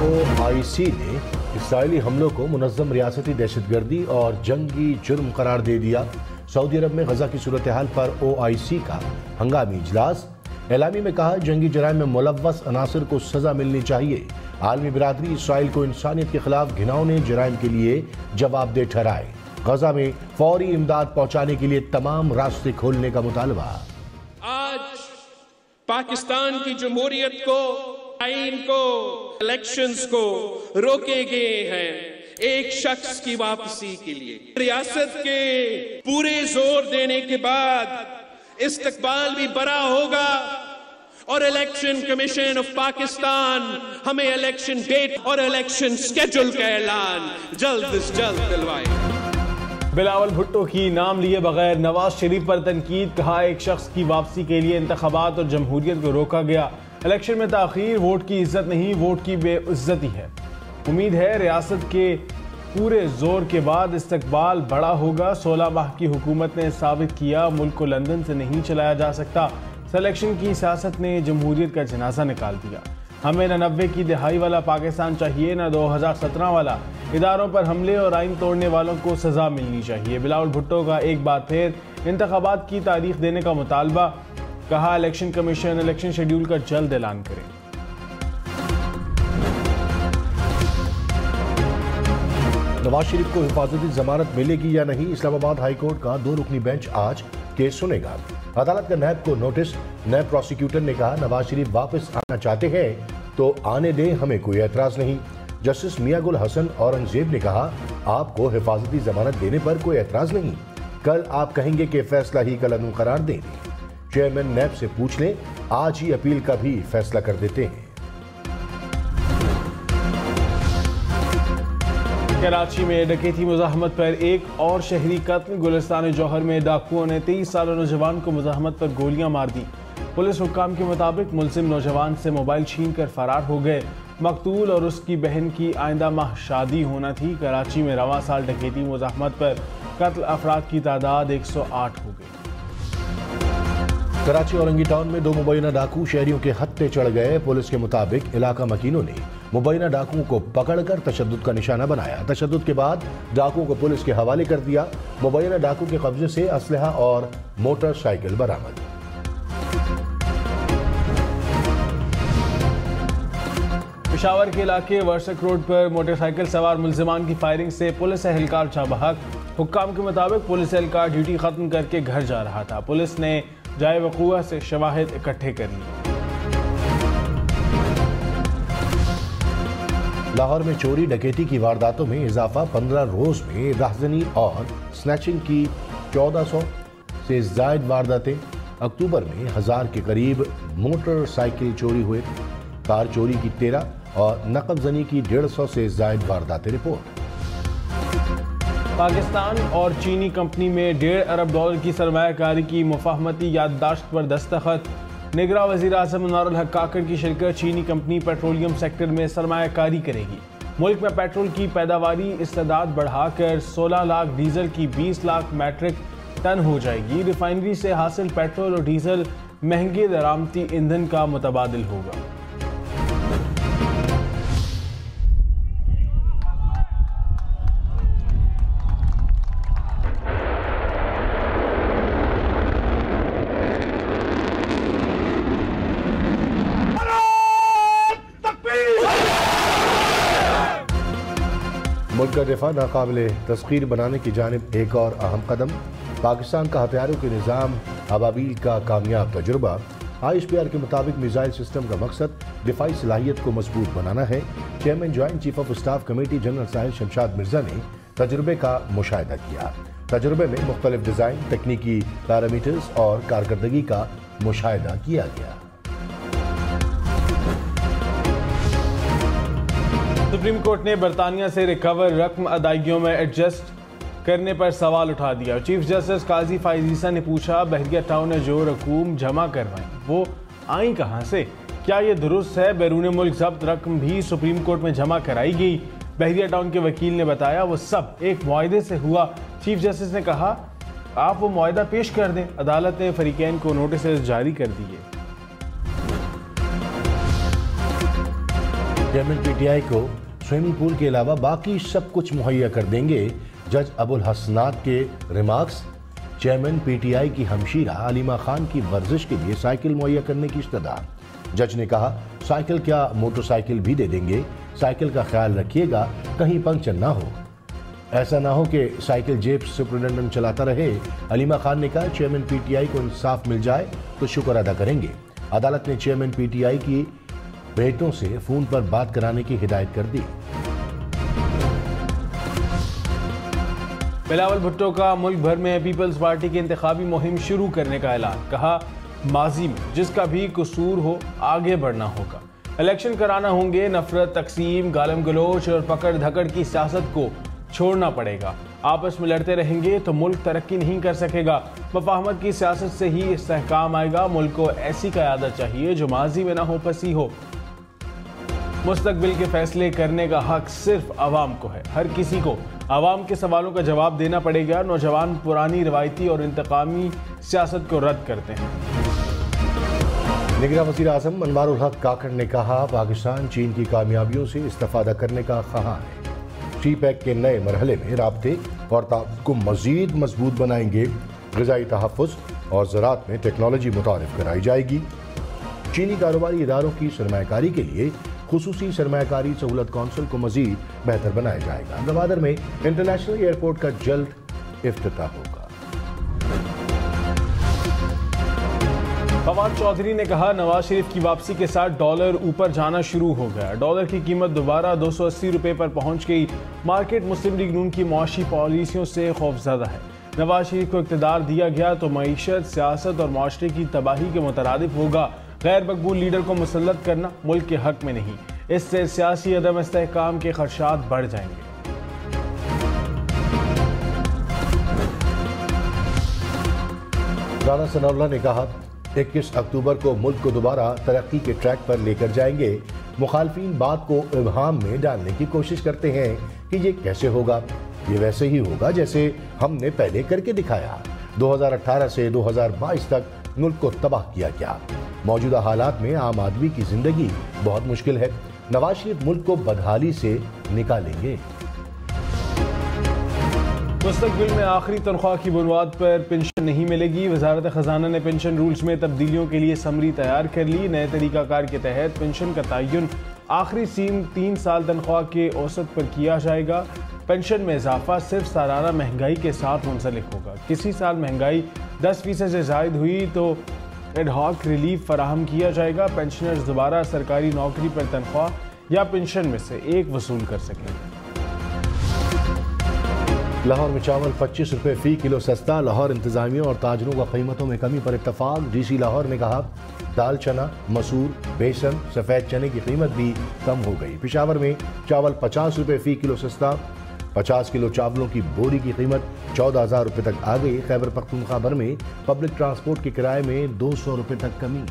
OIC ने Israeli हमलों को मुनज़्ज़म रियासती दहशतगर्दी और जंगी जुर्म करार दे दिया। सऊदी अरब में गजा की सूरत हाल पर OIC का हंगामी इजलास। एलामी में कहा, जंगी जराइम में मुलव्वस अनासर को सजा मिलनी चाहिए। आलमी बिरादरी इसराइल को इंसानियत के खिलाफ घिनौने जराइम के लिए जवाबदेह ठहराए। गजा में फौरी इमदाद पहुंचाने के लिए तमाम रास्ते खोलने का मुतालबा। आज पाकिस्तान की जमहूरियत को, आइन को, इलेक्शंस को रोके गए हैं एक शख्स की वापसी के लिए। रियासत के पूरे जोर देने के बाद इस्तकबाल भी बड़ा होगा और इलेक्शन कमीशन ऑफ पाकिस्तान हमें इलेक्शन डेट और इलेक्शन स्केड्यूल का ऐलान जल्द से जल्द दिलवाए। बिलावल भुट्टो की नाम लिए बगैर नवाज शरीफ पर तनकीद। कहा, एक शख्स की वापसी के लिए इंतखाबात और जमहूरियत को रोका गया। इलेक्शन में ताखीर वोट की इज्जत नहीं, वोट की बेइज्जती है। उम्मीद है रियासत के पूरे जोर के बाद इस्तकबाल बड़ा होगा। 16 माह की हुकूमत ने साबित किया मुल्क को लंदन से नहीं चलाया जा सकता। सिलेक्शन की सियासत ने जमहूरियत का जनाजा निकाल दिया। हमें न 90 की दहाई वाला पाकिस्तान चाहिए, न 2017 वाला। इदारों पर हमले और आइन तोड़ने वालों को सजा मिलनी चाहिए। बिलावल भुट्टो का एक बार फिर इंतखाबात की तारीख देने का मुतालबा। कहा, इलेक्शन कमीशन इलेक्शन शेड्यूल का जल्द ऐलान करे। नवाज शरीफ को हिफाजती जमानत मिलेगी या नहीं, इस्लामाबाद हाई कोर्ट का 2 रुकनी बेंच आज केस सुनेगा। अदालत का नैब को नोटिस। नैब प्रोसिक्यूटर ने कहा, नवाज शरीफ वापस आना चाहते हैं तो आने दें, हमें कोई एतराज नहीं। जस्टिस मियां गुल हसन औरंगजेब ने कहा, आपको हिफाजती जमानत देने पर कोई एतराज नहीं। कल आप कहेंगे कि फैसला ही कलअदम करार देंगे। चेयरमैन नैब से पूछ लें, आज ही अपील का भी फैसला कर देते हैं। कराची में डकैती मुज़ाहमत पर एक और शहरी कत्ल। गुलिस्तान जौहर में डाकुओं ने 23 साल नौजवान को मुज़ाहमत पर गोलियां मार दी। पुलिस हुक्काम के मुताबिक मुलजिम नौजवान से मोबाइल छीन कर फरार हो गए। मकतूल और उसकी बहन की आइंदा माह शादी होना थी। कराची में रवां साल डकैती मुज़ाहमत पर कत्ल अफराद की तादाद 108 हो गई। कराची औरंगी टाउन में 2 मुबैना डाकू शहरियों के हत्थे चढ़ गए। पुलिस के मुताबिक इलाका मकीनों ने मुबैना डाकुओं को पकड़कर तशद्दुद का निशाना बनाया। तशद्दुद के बाद डाकुओं को पुलिस के हवाले कर दिया। मुबैना डाकू के कब्जे से असलहा और मोटरसाइकिल बरामद। पेशावर के इलाके वर्सक रोड पर मोटरसाइकिल सवार मुल्जिमान की फायरिंग से पुलिस एहलकार जहाँ बहक। हुक्काम के मुताबिक पुलिस एहलकार ड्यूटी खत्म करके घर जा रहा था। पुलिस ने जाए वक़ूआ से शवाहिद इकट्ठे कर लिए। लाहौर में चोरी डकैती की वारदातों में इजाफा। 15 रोज में राहजनी और स्नैचिंग की 1400 से जायद वारदातें। अक्टूबर में 1000 के करीब मोटरसाइकिल चोरी हुए। कार चोरी की 13 और नकबजनी की 150 से जायद वारदातें रिपोर्ट। पाकिस्तान और चीनी कंपनी में $1.5 अरब की सरमायाकारी की मुफाहमती याददाश्त पर दस्तखत। निगरां वज़ीर आज़म अनवारुल हक काकड़ की शिरकत। चीनी कंपनी पेट्रोलियम सेक्टर में सरमायाकारी करेगी। मुल्क में पेट्रोल की पैदावारी इस्तेदाद बढ़ाकर 16 लाख, डीजल की 20 लाख मैट्रिक टन हो जाएगी। रिफाइनरी से हासिल पेट्रोल और डीजल महंगे दरामती ईंधन का मुतबादिल होगा। मुल्क का दिफा नाकाबिले तस्खीर बनाने की जानिब एक और अहम कदम। पाकिस्तान का हथियारों के निज़ाम अबाबील का कामयाब तजुर्बा। ISPR के मुताबिक मिसाइल सिस्टम का मकसद दिफाई सलाहियत को मजबूत बनाना है। Chairman joint chief of staff committee general Sahil Shamshad Mirza ने तजुर्बे का मुशाहिदा किया। तजुर्बे में मुख्तलिफ डिज़ाइन, तकनीकी पैरामीटर्स और कारकर्दगी का मुशाहिदा किया गया। सुप्रीम कोर्ट ने बरतानिया से रिकवर रकम अदायगियों में एडजस्ट करने पर सवाल उठा दिया। चीफ जस्टिस काजी फाइजीसा ने पूछा, बहरिया टाउन ने जो रकूम जमा करवाई वो आई कहां से? क्या ये दुरुस्त है बैरून मुल्क जब्त रकम भी सुप्रीम कोर्ट में जमा कराई गई? बहरिया टाउन के वकील ने बताया, वो सब एक मुआहदे से हुआ। चीफ जस्टिस ने कहा, आप वो मुआहदा पेश कर दें। अदालत ने फरीकैन को नोटिस जारी कर दिए। चेयरमैन पीटीआई को स्विमिंग पूल के अलावा बाकी सब कुछ मुहैया कर देंगे। जज अबुल हसनात के रिमार्क्स। चेयरमैन पीटीआई की हमशीरा अलीमा खान की वर्जिश के लिए साइकिल मुहैया करने की इस्तदा। जज ने कहा, साइकिल क्या मोटरसाइकिल भी दे देंगे, साइकिल का ख्याल रखिएगा कहीं पंक्चर ना हो, ऐसा ना हो कि साइकिल जेब सुपरिटेंडेंट चलाता रहे। अलीमा खान ने कहा, चेयरमैन पीटीआई को इंसाफ मिल जाए तो शुक्र अदा करेंगे। अदालत ने चेयरमैन पीटीआई की बेटों से फोन पर बात कराने की हिदायत कर दी। बिलावल भुट्टो का मुल्क भर में पीपल्स पार्टी की इंतखाबी मुहिम शुरू करने का ऐलान। कहा, माजी में जिसका भी कसूर हो आगे बढ़ना होगा, इलेक्शन कराना होंगे, नफरत, तकसीम, गालम गलोच और पकड़ धकड़ की सियासत को छोड़ना पड़ेगा। आपस में लड़ते रहेंगे तो मुल्क तरक्की नहीं कर सकेगा। मुफाहमत की सियासत से ही इस्तेहकाम आएगा। मुल्क को ऐसी क़यादत चाहिए जो माजी में ना हो पसी हो। मुस्तकबिल के फैसले करने का हक सिर्फ अवाम को है। हर किसी को अवाम के सवालों का जवाब देना पड़ेगा। नौजवान पुरानी रवायती और इंतकामी सियासत को रद्द करते हैं। निगरान वज़ीर आज़म अनवारुल हक काकड़ ने कहा, पाकिस्तान चीन की कामयाबियों से इस्तेफादा करने का ख्वाहां है। टी पैक के नए मरहले में राब्ते और ताल्लुक़ को मज़ीद मजबूत बनाएंगे। ग़िज़ाई तहफ़्फ़ुज़ और ज़राअत में टेक्नोलॉजी मुतारिफ कराई जाएगी। चीनी कारोबारी इदारों की सरमायाकारी के लिए खुसूसी सरमायाकारी सहूलत कौंसिल को मज़ीद बेहतर बनाया जाएगा। गवादर में इंटरनेशनल एयरपोर्ट का जल्द इफ्तिताह होगा। फवाद चौधरी ने कहा, नवाज शरीफ की वापसी के साथ डॉलर ऊपर जाना शुरू हो गया। डॉलर की कीमत दोबारा 280 रुपए पर पहुंच गई। मार्केट मुस्लिम लीग नून की मुआशी पॉलिसियों से खौफजदा है। नवाज शरीफ को इक़्तिदार दिया गया तो मईशत, सियासत और माशरे की तबाही के मुतरादिफ होगा। गैर मकबूल लीडर को मुसल्लत करना मुल्क के हक में नहीं। इससे सियासी अदम इस्तेहकाम के खदशात बढ़ जाएंगे। राना सनाउल्लाह ने कहा, 21 अक्टूबर को मुल्क को दोबारा तरक्की के ट्रैक पर लेकर जाएंगे। मुखालफीन बात को इब्हाम में डालने की कोशिश करते हैं कि ये कैसे होगा। ये वैसे ही होगा जैसे हमने पहले करके दिखाया। 2018 से 2022 तक मुल्क को तबाह किया गया। मौजूदा हालात में आम आदमी की जिंदगी बहुत मुश्किल है। नवाज शरीफ मुल्क को बदहाली से निकालेंगे। मुस्तकबिल में आखिरी तनख्वाह की बुनियाद पर पेंशन नहीं मिलेगी। वजारत खजाना ने पेंशन रूल्स में तब्दीलियों के लिए समरी तैयार कर ली। नए तरीकाकार के तहत पेंशन का तयन आखिरी 3 साल तनख्वाह के औसत पर किया जाएगा। पेंशन में इजाफा सिर्फ सालाना महंगाई के साथ मुंसलिक होगा। किसी साल महंगाई 10% से जायद हुई तो एडहॉक रिलीफ फराहम किया जाएगा। पेंशनर्स दोबारा सरकारी नौकरी पर तनख्वाह या पेंशन में से एक वसूल कर सकेंगे। लाहौर में चावल 25 रुपये फी किलो सस्ता। लाहौर इंतजामिया और ताजरों का कीमतों में कमी पर इत्तफाक। डीसी लाहौर ने कहा, दाल, चना, मसूर, बेसन, सफ़ेद चने की कीमत भी कम हो गई। पेशावर में चावल 50 रुपये फी किलो सस्ता। 50 किलो चावलों की बोरी की कीमत 14,000 रुपये तक आ गई। खैबर पख्तूनख्वा भर में पब्लिक ट्रांसपोर्ट के किराए में 200 रुपये तक कमी।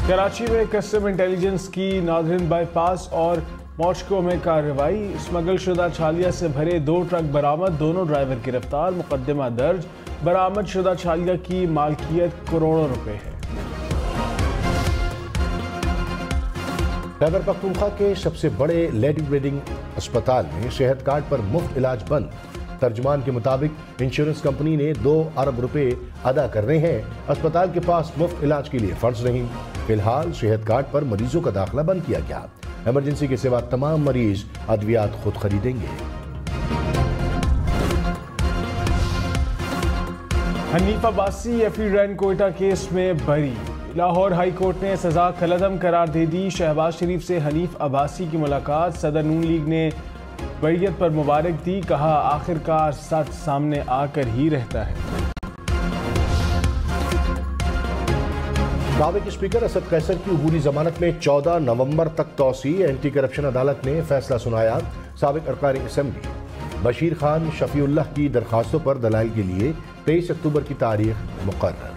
कराची में कस्टम इंटेलिजेंस की नादरिन बाईपास और मॉस्को में कार्रवाई। स्मगल शुदा छालिया से भरे 2 ट्रक बरामद। दोनों ड्राइवर गिरफ्तार। मुकदमा दर्ज। बरामद शुदा छालिया की मालकियत करोड़ों रुपए है। खैबर पख्तूनख्वा के सबसे बड़े लेडी ब्रीडिंग अस्पताल में सेहत कार्ड पर मुफ्त इलाज बंद। तर्जुमान के मुताबिक इंश्योरेंस कंपनी ने 2 अरब रुपए अदा करने हैं। अस्पताल के पास मुफ्त इलाज के लिए फंड्स नहीं। फिलहाल सेहत कार्ड पर मरीजों का दाखिला बंद किया गया। इमरजेंसी के सिवा तमाम मरीज अद्वियात खुद खरीदेंगे। हनीफ अब्बासी एफी रैन कोयटा केस में बरी। लाहौर हाई कोर्ट ने सजा कलअदम करार दे दी। शहबाज शरीफ से हनीफ अब्बासी की मुलाकात। सदर नून लीग ने बरियत पर मुबारक दी। कहा, आखिरकार सच सामने आकर ही रहता है। साबिक स्पीकर असद कैसर की अबूरी जमानत में 14 नवंबर तक तौसी। एंटी करप्शन अदालत ने फैसला सुनाया। साबिक अरकान असेंबली बशीर खान शफीउल्लाह की दरखास्तों पर दलाइल के लिए 23 अक्टूबर की तारीख मुकर्रर।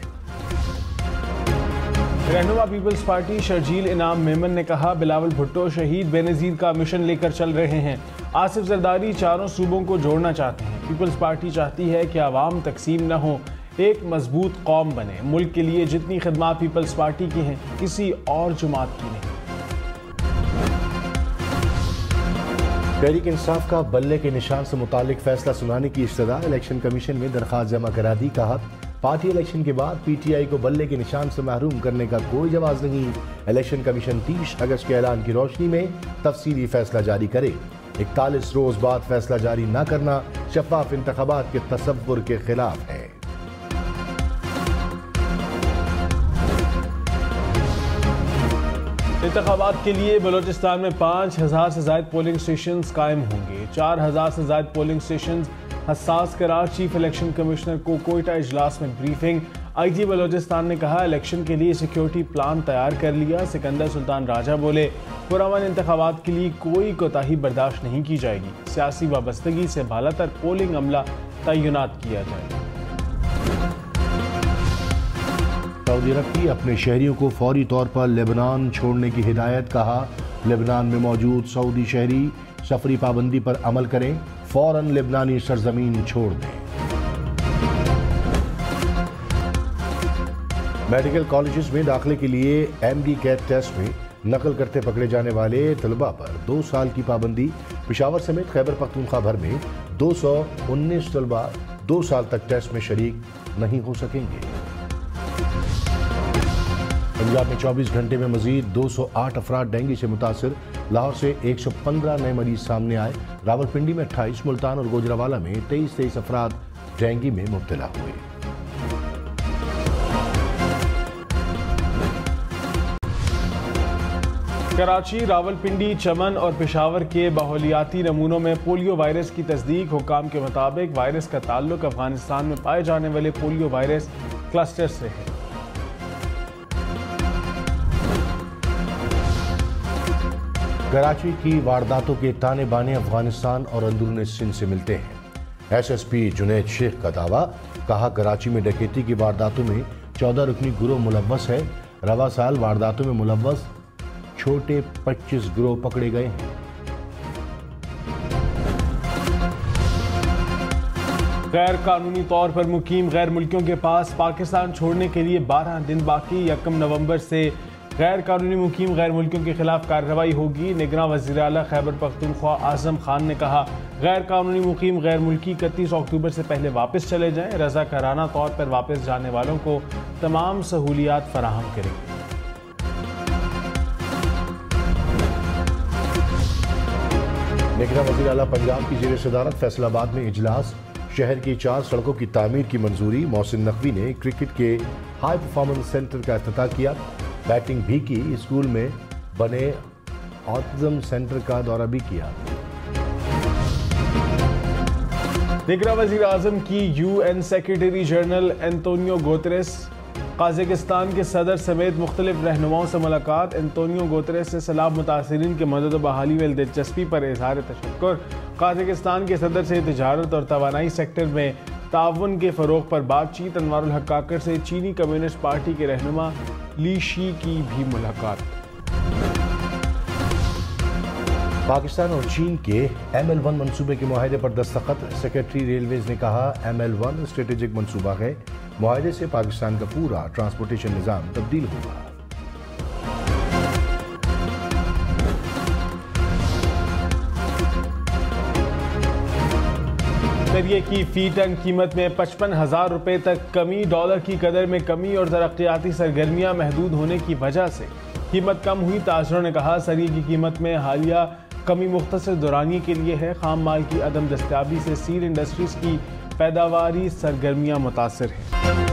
रहनुमा पीपल्स पार्टी शर्जील इनाम मेमन ने कहा, बिलावल भुट्टो शहीद बेनज़ीर का मिशन लेकर चल रहे हैं। आसिफ जरदारी चारों सूबों को जोड़ना चाहते हैं। पीपल्स पार्टी चाहती है कि आवाम तकसीम न हो। एक मजबूत कौम बने। मुल्क के लिए जितनी खिदमत पीपल्स पार्टी की हैं, किसी और जमात की नहीं। तहरीक इंसाफ का बल्ले के निशान से मुतालिक फैसला सुनाने की इस्तदा इलेक्शन कमीशन में दरख्वास्त जमा करा दी। कहा, पार्टी इलेक्शन के बाद पीटीआई को बल्ले के निशान से महरूम करने का कोई जवाब नहीं। इलेक्शन कमीशन 30 अगस्त के ऐलान की रोशनी में तफसीली फैसला जारी करे। 41 रोज बाद फैसला जारी न करना शफाफ इंतखाबात के तसव्वुर के खिलाफ है। इंतखाबात के लिए बलूचिस्तान में 5000 से ज्यादा पोलिंग स्टेशन कायम होंगे। 4000 से ज्यादा पोलिंग स्टेशन हसास करार। चीफ इलेक्शन कमिश्नर को कोयटा इजलास में ब्रीफिंग। आईजी बलूचिस्तान ने कहा, इलेक्शन के लिए सिक्योरिटी प्लान तैयार कर लिया। सिकंदर सुल्तान राजा बोले, पुरअमन इंतखाबात के लिए कोई कोताही बर्दाश्त नहीं की जाएगी। सियासी वाबस्तगी से बालातर पोलिंग अमला तैनात किया जाएगा। सऊदी अरब की अपने शहरियों को फौरी तौर पर लेबनान छोड़ने की हिदायत। कहा, लेबनान में मौजूद सऊदी शहरी सफरी पाबंदी पर अमल करें, फौरन लेबनानी सरजमीन छोड़ दें। मेडिकल कॉलेजेस में दाखिले के लिए एमडी कैट टेस्ट में नकल करते पकड़े जाने वाले तलबा पर 2 साल की पाबंदी। पेशावर समेत खैबर पख्तूनख्वा भर में 219 तलबा 2 साल तक टेस्ट में शरीक नहीं हो सकेंगे। पंजाब में 24 घंटे में मजीद 208 अफराद डेंगू से मुतासिर। लाहौर से 115 नए मरीज सामने आए। रावलपिंडी में 28, मुल्तान और गोजरावाला में 23 अफराद डेंगू में मुब्तला हुए। कराची, रावलपिंडी, चमन और पेशावर के माहौलियाती नमूनों में पोलियो वायरस की तस्दीक। हुकाम के मुताबिक वायरस का ताल्लुक अफगानिस्तान में पाए जाने वाले पोलियो वायरस क्लस्टर से है। कराची की वारदातों के ताने बाने अफगानिस्तान और अंदरूनी सिंध से मिलते हैं। एसएसपी जुनैद शेख का दावा। कहा, कराची में डकैती की वारदातों में 14 रुकनी गिरोह मुलव्वस है। रवा साल वारदातों में मुलव्वस छोटे 25 गिरोह पकड़े गए हैं। गैर कानूनी तौर पर मुकीम गैर मुल्कियों के पास पाकिस्तान छोड़ने के लिए 12 दिन बाकी। 1 नवंबर से गैर कानूनी मुकीम गैर मुल्कियों के खिलाफ कार्रवाई होगी। निगरान वज़ीर आला खैबर पख्तूनख्वा आजम खान ने कहा, गैर कानूनी मुकीम गैर मुल्की 31 अक्टूबर से पहले वापस चले जाएं। रज़ाकाराना तौर पर वापस जाने वालों को तमाम सहूलियात फराहम करेंगे। निगरान वज़ीर आला पंजाब की ज़ेर सदारत फैसलाबाद में इजलास। शहर की 4 सड़कों की तामीर की मंजूरी। मोहसिन नकवी ने क्रिकेट के हाई परफॉर्मेंस सेंटर का इफ्तिताह किया। बैटिंग भी की। स्कूल में बने ऑटिज्म सेंटर का दौरा भी किया। निगरान वज़ीर आज़म की UN secretary general Antonio Guterres, Kazakhstan के सदर समेत मुख्तलिफ रहनुमाओं से मुलाकात। एंटोनियो गुतेरेस से सैलाब मुतासिरीन के मदद व बहाली में दिलचस्पी पर इजहार तशक्कुर। कजाकिस्तान के सदर से तिजारत और तवानाई सेक्टर में ताउन के फ़रोग पर बातचीत। अनवारुल हक काकर से चीनी कम्युनिस्ट पार्टी के रहनुमा ली शी की भी मुलाकात। पाकिस्तान और चीन के ML1 मंसूबे के मुआहदे पर दस्तखत। सेक्रेटरी रेलवेज ने कहा, ML1 स्ट्रेटेजिक मंसूबा है। मुआहदे से पाकिस्तान का पूरा ट्रांसपोर्टेशन निज़ाम तब्दील होगा। दरिए की फी टन कीमत में 55,000 रुपए तक कमी। डॉलर की कदर में कमी और तरक्याती सरगर्मियां महदूद होने की वजह से कीमत कम हुई। ताजरों ने कहा, सरिये की कीमत में हालिया कमी मुख्तसर दौरानिए के लिए है। खाम माल की अदम दस्तयाबी से सीड इंडस्ट्रीज की पैदावारी सरगर्मियां मुतासिर हैं।